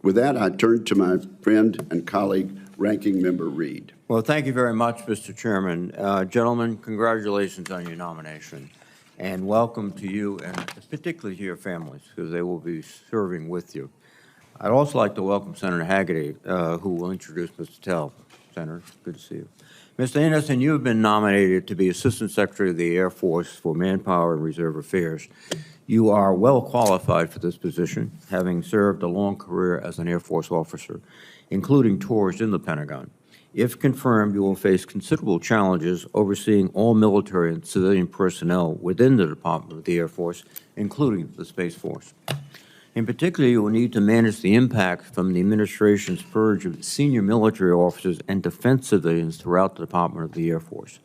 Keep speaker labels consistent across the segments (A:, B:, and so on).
A: With that, I turn to my friend and colleague, Ranking Member Reed.
B: Well, thank you very much, Mr. Chairman. Gentlemen, congratulations on your nomination, and welcome to you and particularly to your families, because they will be serving with you. I'd also like to welcome Senator Hagerty, who will introduce Mr. Tell. Senator, good to see you. Mr. Anderson, you have been nominated to be Assistant Secretary of the Air Force for Manpower and Reserve Affairs. You are well qualified for this position, having served a long career as an Air Force officer, including tours in the Pentagon. If confirmed, you will face considerable challenges overseeing all military and civilian personnel within the Department of the Air Force, including the Space Force. In particular, you will need to manage the impact from the administration's purge of senior military officers and defense civilians throughout the Department of the Air Force.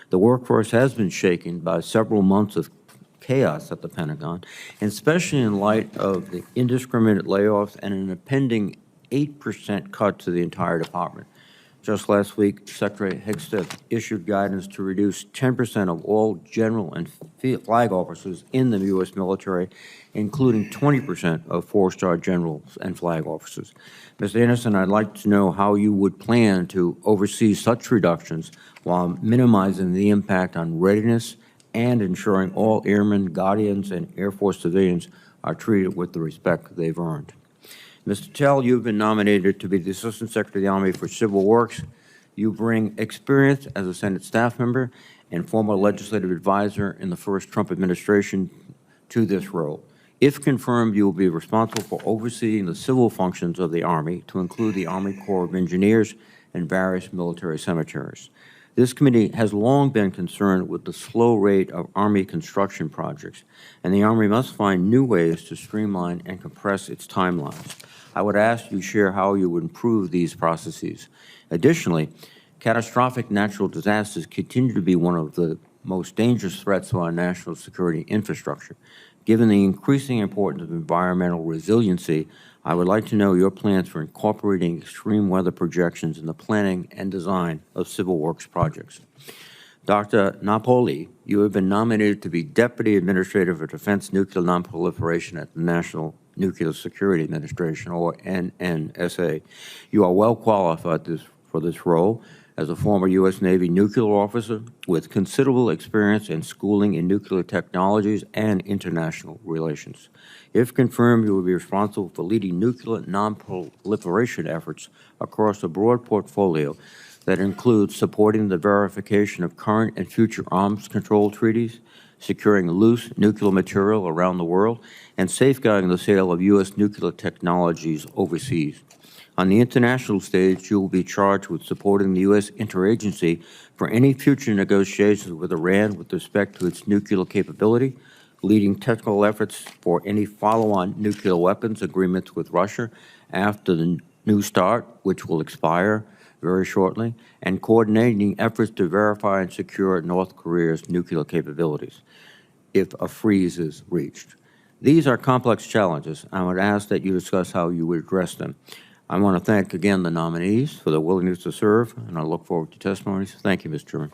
B: The workforce has been shaken by several months of chaos at the Pentagon, and especially in light of the indiscriminate layoffs and an impending 8% cut to the entire department. Just last week, Secretary Hegstead issued guidance to reduce 10% of all general and flag officers in the U.S. military, including 20% of four-star generals and flag officers. Mr. Anderson, I'd like to know how you would plan to oversee such reductions while minimizing the impact on readiness and ensuring all airmen, guardians, and Air Force civilians are treated with the respect they've earned. Mr. Tell, you've been nominated to be the Assistant Secretary of the Army for Civil Works. You bring experience as a Senate staff member and former legislative advisor in the first Trump administration to this role. If confirmed, you will be responsible for overseeing the civil functions of the Army, to include the Army Corps of Engineers and various military cemeteries. This committee has long been concerned with the slow rate of Army construction projects, and the Army must find new ways to streamline and compress its timelines. I would ask you share how you would improve these processes. Additionally, catastrophic natural disasters continue to be one of the most dangerous threats to our national security infrastructure. Given the increasing importance of environmental resiliency, I would like to know your plans for incorporating extreme weather projections in the planning and design of civil works projects. Dr. Napoli, you have been nominated to be Deputy Administrator for Defense Nuclear Nonproliferation at the National Nuclear Security Administration, or NNSA. You are well qualified for this role as a former U.S. Navy nuclear officer with considerable experience and schooling in nuclear technologies and international relations. If confirmed, you will be responsible for leading nuclear non-proliferation efforts across a broad portfolio that includes supporting the verification of current and future arms control treaties, securing loose nuclear material around the world, and safeguarding the sale of U.S. nuclear technologies overseas. On the international stage, you will be charged with supporting the U.S. interagency for any future negotiations with Iran with respect to its nuclear capability, leading technical efforts for any follow-on nuclear weapons agreements with Russia after the New START, which will expire very shortly, and coordinating efforts to verify and secure North Korea's nuclear capabilities if a freeze is reached. These are complex challenges. I would ask that you discuss how you would address them. I want to thank again the nominees for their willingness to serve, and I look forward to testimonies. Thank you, Mr. Chairman.